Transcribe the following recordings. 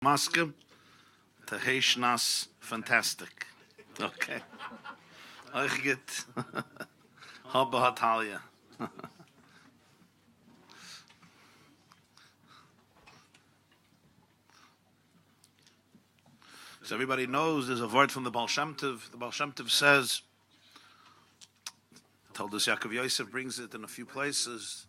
Maskim, Teheshnas, fantastic. Okay. Eichgit, Habba Hatalia. So everybody knows there's a word from the Baal Shem Tov. The Baal Shem Tov says, told us Yaakov Yosef brings it in a few places,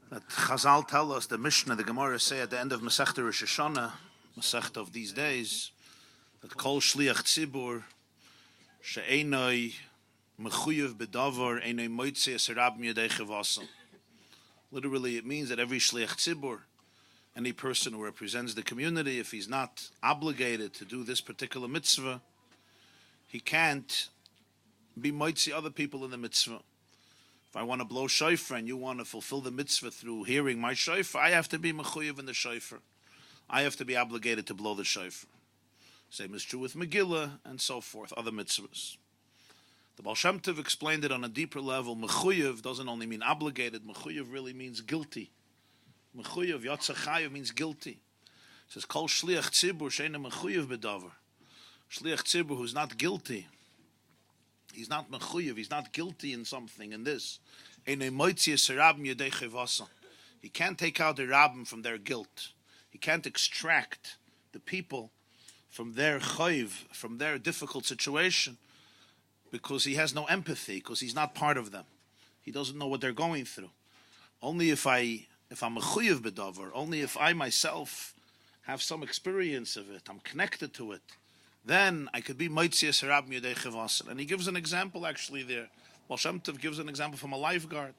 that Chazal tell us, the Mishnah, the Gemara say at the end of Masechta Rosh Hashanah, Masechta of these days, that Kol Shliach Tzibur, She'enoi Mechuyev Bedavar, Enoi Moitze Esarab Miyadei Chevasam. Literally, it means that every Shliach Tzibur, any person who represents the community, if he's not obligated to do this particular mitzvah, he can't be moitzi other people in the mitzvah. If I want to blow shofar and you want to fulfill the mitzvah through hearing my shofar, I have to be mechuyev in the shofar. I have to be obligated to blow the shofar. Same is true with Megillah and so forth, other mitzvahs. The Baal Shem Tov explained it on a deeper level. Mechuyev doesn't only mean obligated. Mechuyev really means guilty. Mechuyev, Yotzachayev means guilty. It says, Kol shliach tzibur she'ena mechuyev bedavar. Shliach tzibur who's not guilty. He's not mechuyev, he's not guilty in something, in this. He can't take out the rabbim from their guilt. He can't extract the people from their chayiv, from their difficult situation, because he has no empathy, because he's not part of them. He doesn't know what they're going through. Only if I'm mechuyev bedavar, only if I myself have some experience of it, I'm connected to it, then I could be Moitzias Harab Yodei Chevasan. And he gives an example actually there. Baal Shem Tov gives an example from a lifeguard.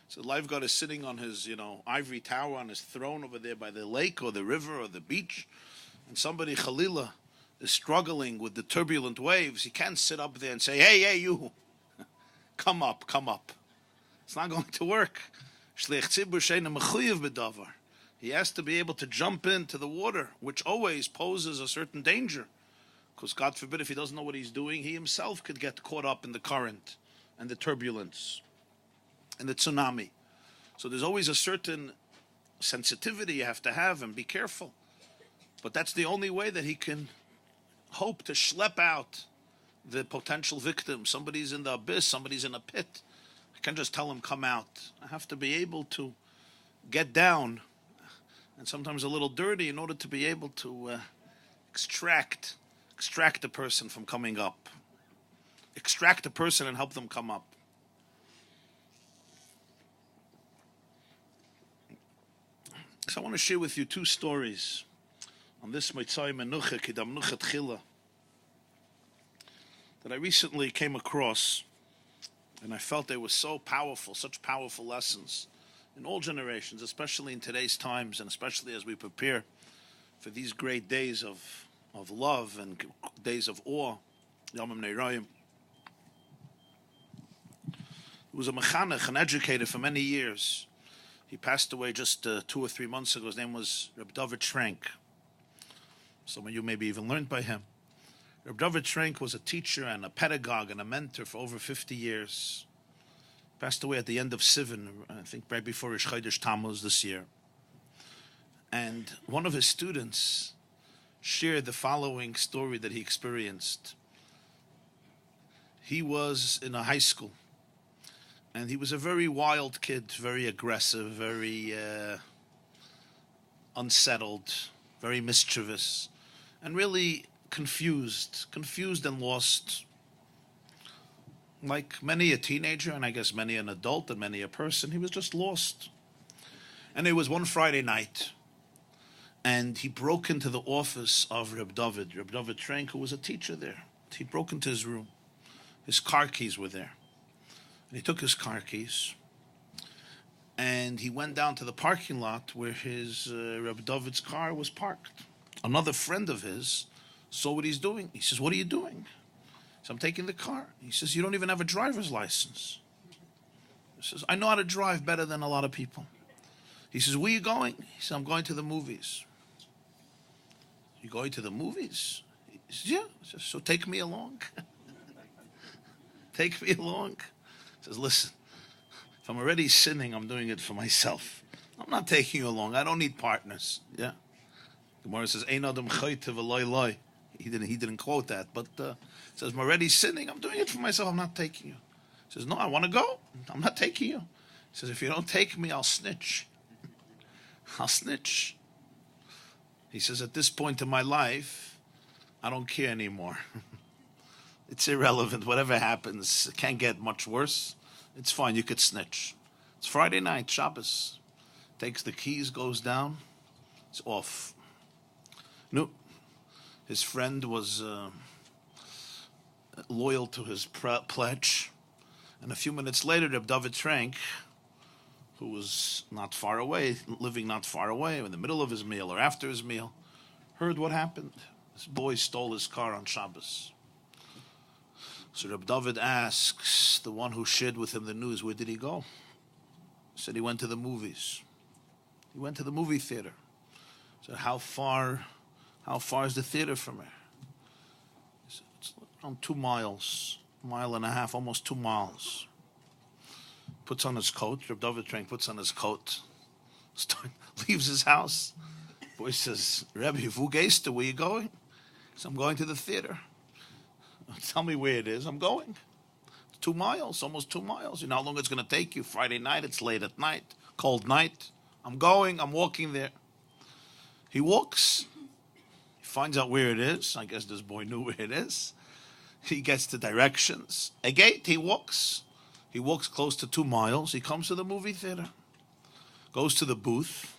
So the lifeguard is sitting on his, ivory tower on his throne over there by the lake or the river or the beach. And somebody, Khalila, is struggling with the turbulent waves. He can't sit up there and say, hey, you, come up. It's not going to work. He has to be able to jump into the water, which always poses a certain danger. Because God forbid, if he doesn't know what he's doing, he himself could get caught up in the current and the turbulence and the tsunami. So there's always a certain sensitivity you have to have and be careful. But that's the only way that he can hope to schlep out the potential victim. Somebody's in the abyss, somebody's in a pit. I can't just tell him, come out. I have to be able to get down, and sometimes a little dirty, in order to be able to extract the person from coming up. Extract the person and help them come up. So I want to share with you two stories on this Motzai Menucha, Kidam Nucha Tchila, that I recently came across, and I felt they were so powerful, such powerful lessons in all generations, especially in today's times, and especially as we prepare for these great days of love and days of awe, Yomim Neirayim. He was a mechanech, an educator for many years. He passed away just 2 or 3 months ago. His name was Rabbi Schrank. Some of you maybe even learned by him. Rabbi Schrank was a teacher and a pedagogue and a mentor for over 50 years. Passed away at the end of Sivan, I think right before Rosh Chodesh Tammuz this year. And one of his students shared the following story that he experienced. He was in a high school, and he was a very wild kid, very aggressive, very unsettled, very mischievous, and really confused and lost. Like many a teenager, and I guess many an adult and many a person, he was just lost. And it was one Friday night, and he broke into the office of Reb David Schrank, who was a teacher there. He broke into his room. His car keys were there. And he took his car keys, and he went down to the parking lot where his Reb David's car was parked. Another friend of his saw what he's doing. He says, what are you doing? So I'm taking the car. He says, you don't even have a driver's license. He says, I know how to drive better than a lot of people. He says, where are you going? He says, I'm going to the movies. You going to the movies? He says, yeah. He says, so take me along. Take me along. He says, listen, if I'm already sinning, I'm doing it for myself. I'm not taking you along. I don't need partners. Yeah. Gemara says, "Ein adam chayte v'loy loy." He didn't quote that, but says, "I'm already sinning. I'm doing it for myself. I'm not taking you." He says, "No, I want to go. I'm not taking you." He says, "If you don't take me, I'll snitch. I'll snitch." He says, "At this point in my life, I don't care anymore. It's irrelevant. Whatever happens, it can't get much worse. It's fine. You could snitch." It's Friday night, Shabbos. Takes the keys, goes down. It's off. No, his friend was loyal to his pledge. And a few minutes later, Reb David Trank, who was not far away, living not far away, in the middle of his meal or after his meal, heard what happened. This boy stole his car on Shabbos. So Reb David asks the one who shared with him the news, where did he go? He said he went to the movies. He went to the movie theater. So how far is the theater from here? He said, it's around 2 miles, 1.5 miles, almost 2 miles. Puts on his coat. Reb David Trank puts on his coat. Leaves his house. Boy says, "Rabbi, wo gehst du? Where you going?" He says, "I'm going to the theater." "Tell me where it is." "I'm going." It's 2 miles, almost 2 miles. You know how long it's going to take you? Friday night, it's late at night, cold night. "I'm going, I'm walking there." He walks. He finds out where it is. I guess this boy knew where it is. He gets the directions. A gate, he walks. He walks close to 2 miles. He comes to the movie theater. Goes to the booth.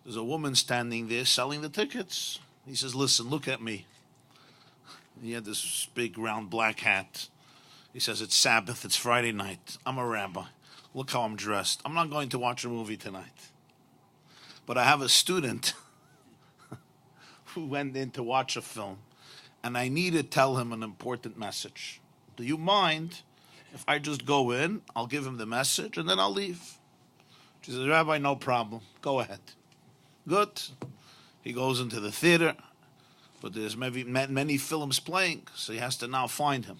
There's a woman standing there selling the tickets. He says, "Listen, look at me." He had this big round black hat. He says, "It's Sabbath, it's Friday night. I'm a rabbi. Look how I'm dressed. I'm not going to watch a movie tonight. But I have a student who went in to watch a film, and I need to tell him an important message. Do you mind if I just go in, I'll give him the message, and then I'll leave?" She says, "Rabbi, no problem. Go ahead." Good. He goes into the theater, but there's many films playing, so he has to now find him.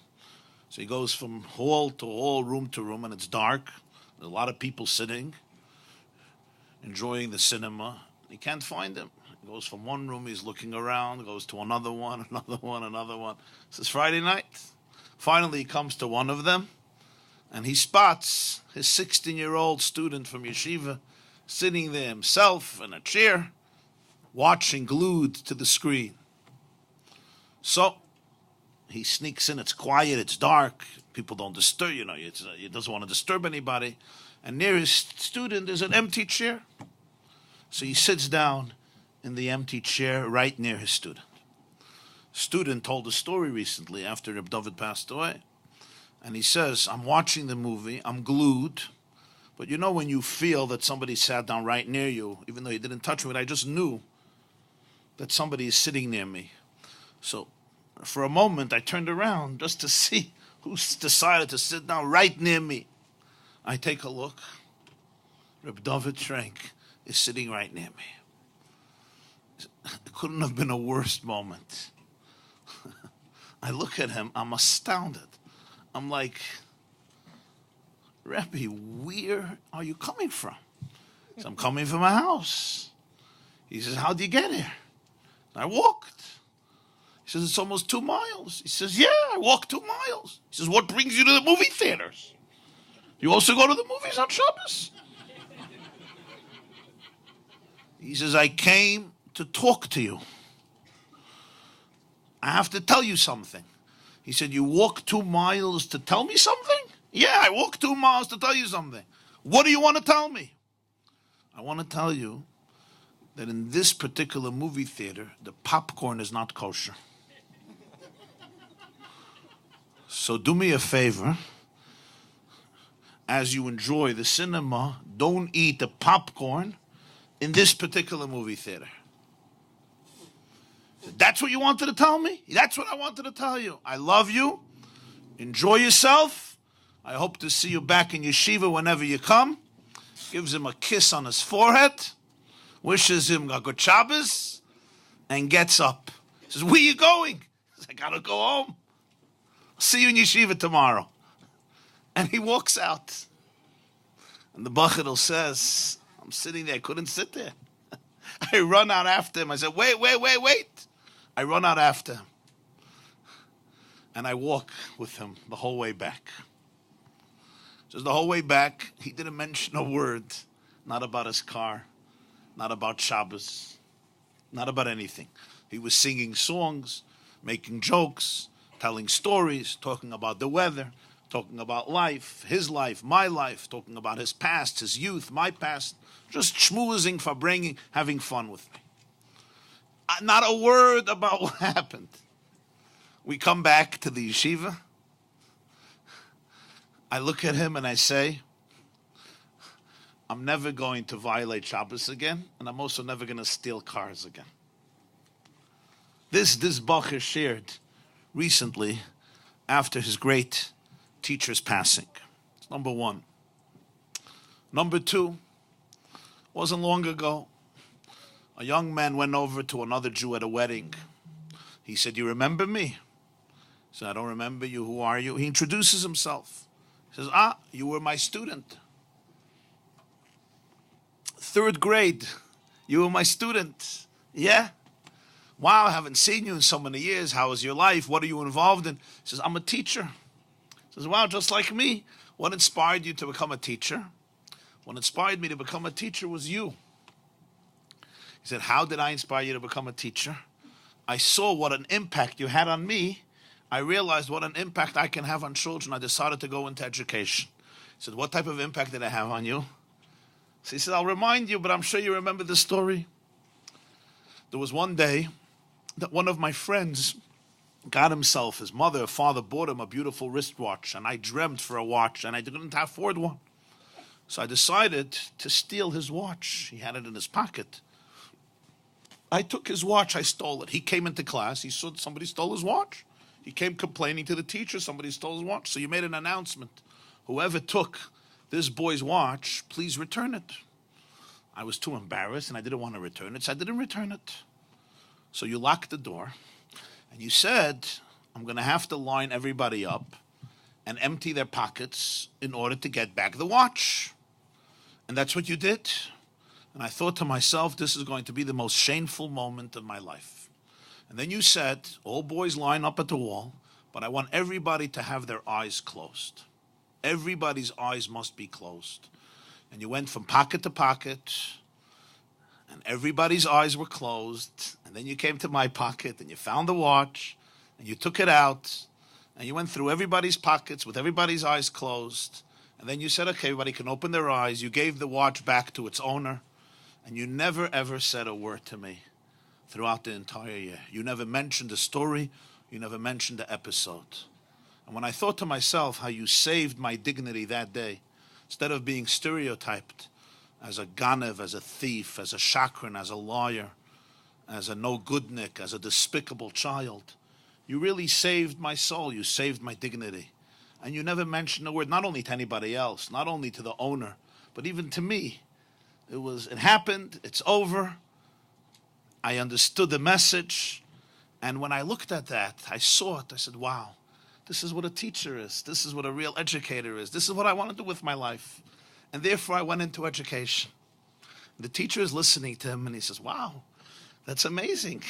So he goes from hall to hall, room to room, and it's dark. There's a lot of people sitting, enjoying the cinema. He can't find him. He goes from one room, he's looking around, goes to another one, another one, another one. It's Friday night. Finally, he comes to one of them, and he spots his 16-year-old student from yeshiva sitting there himself in a chair, watching, glued to the screen. So he sneaks in. It's quiet, it's dark, people don't disturb, he doesn't want to disturb anybody. And near his student is an empty chair. So he sits down in the empty chair right near his student. Student told a story recently after Reb David passed away. And he says, "I'm watching the movie, I'm glued, but you know when you feel that somebody sat down right near you, even though you didn't touch me, but I just knew that somebody is sitting near me. So for a moment, I turned around just to see who's decided to sit down right near me. I take a look. Reb David Trank is sitting right near me. It couldn't have been a worse moment. I look at him, I'm astounded. I'm like, "Rabbi, where are you coming from?" So "I'm coming from my house." He says, "How'd you get here?" "I walked." He says, "It's almost 2 miles. He says, "Yeah, I walked 2 miles. He says, "What brings you to the movie theaters? You also go to the movies on Shabbos?" He says, "I came to talk to you. I have to tell you something." He said, "You walked 2 miles to tell me something?" "Yeah, I walked 2 miles to tell you something." "What do you want to tell me?" "I want to tell you that in this particular movie theater, the popcorn is not kosher. So do me a favor. As you enjoy the cinema, don't eat the popcorn in this particular movie theater." "That's what you wanted to tell me?" "That's what I wanted to tell you. I love you. Enjoy yourself. I hope to see you back in yeshiva whenever you come." Gives him a kiss on his forehead, wishes him a good Shabbos, and gets up. Says, "Where you going?" He says, "I gotta go home. I'll see you in yeshiva tomorrow." And he walks out. And the Bachadil says, "I'm sitting there, I couldn't sit there. I run out after him. I said, wait. I run out after him. And I walk with him the whole way back. Just the whole way back, he didn't mention a word. Not about his car. Not about Shabbos. Not about anything. He was singing songs, making jokes, telling stories, talking about the weather, talking about life, my life, talking about his past, his youth, my past, just schmoozing, verbringing, having fun with me. Not a word about what happened. We come back to the yeshiva. I look at him and I say, I'm never going to violate Shabbos again, and I'm also never going to steal cars again. This Bacher shared recently after his great teacher's passing. It's number one. Number two, wasn't long ago, a young man went over to another Jew at a wedding. He said, you remember me? He said, I don't remember you. Who are you? He introduces himself. He says, you were my student. 3rd grade. You were my student. Yeah? Wow, I haven't seen you in so many years. How is your life? What are you involved in? He says, I'm a teacher. He says, wow, just like me. What inspired you to become a teacher? What inspired me to become a teacher was you. He said, how did I inspire you to become a teacher? I saw what an impact you had on me. I realized what an impact I can have on children. I decided to go into education. He said, what type of impact did I have on you? So he said, I'll remind you, but I'm sure you remember the story. There was one day that one of my friends got himself, his mother or father bought him a beautiful wristwatch, and I dreamt for a watch, and I didn't afford one. So I decided to steal his watch. He had it in his pocket. I took his watch, I stole it. He came into class, he saw somebody stole his watch. He came complaining to the teacher, somebody stole his watch. So you made an announcement. Whoever took this boy's watch, please return it. I was too embarrassed and I didn't want to return it, so I didn't return it. So you locked the door and you said, I'm going to have to line everybody up and empty their pockets in order to get back the watch. And that's what you did. And I thought to myself, this is going to be the most shameful moment of my life. And then you said, all boys line up at the wall, but I want everybody to have their eyes closed. Everybody's eyes must be closed. And you went from pocket to pocket, and everybody's eyes were closed. And then you came to my pocket, and you found the watch, and you took it out, and you went through everybody's pockets with everybody's eyes closed. And then you said, okay, everybody can open their eyes. You gave the watch back to its owner, and you never, ever said a word to me throughout the entire year. You never mentioned the story. You never mentioned the episode. And when I thought to myself how you saved my dignity that day, instead of being stereotyped as a ganev, as a thief, as a shakran, as a liar, as a no-goodnik, as a despicable child, you really saved my soul. You saved my dignity. And you never mentioned a word, not only to anybody else, not only to the owner, but even to me. It happened, it's over. I understood the message. And when I looked at that, I saw it. I said, wow, this is what a teacher is. This is what a real educator is. This is what I want to do with my life. And therefore, I went into education. The teacher is listening to him, and he says, wow, that's amazing.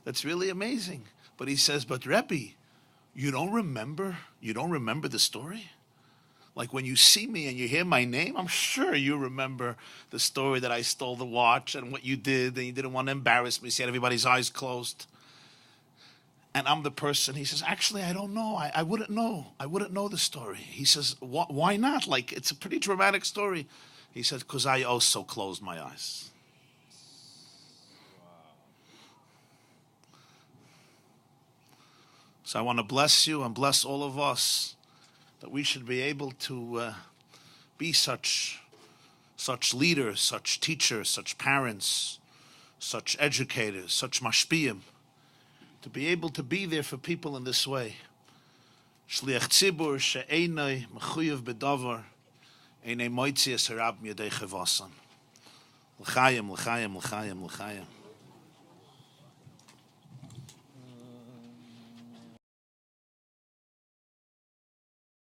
That's really amazing. But he says, but Rabbi, you don't remember the story? Like when you see me and you hear my name, I'm sure you remember the story that I stole the watch and what you did, and you didn't want to embarrass me, so you had everybody's eyes closed. And I'm the person, he says, actually, I don't know. I wouldn't know. I wouldn't know the story. He says, why not? Like, it's a pretty dramatic story. He says, because I also closed my eyes. So I want to bless you and bless all of us that we should be able to be such leaders, such teachers, such parents, such educators, such mashpiyim, to be able to be there for people in this way. Shliach tzibur she'einoi mechuyev bedavar einei moitzi es harab midei chevasan. L'chaim, l'chaim, l'chaim, l'chaim.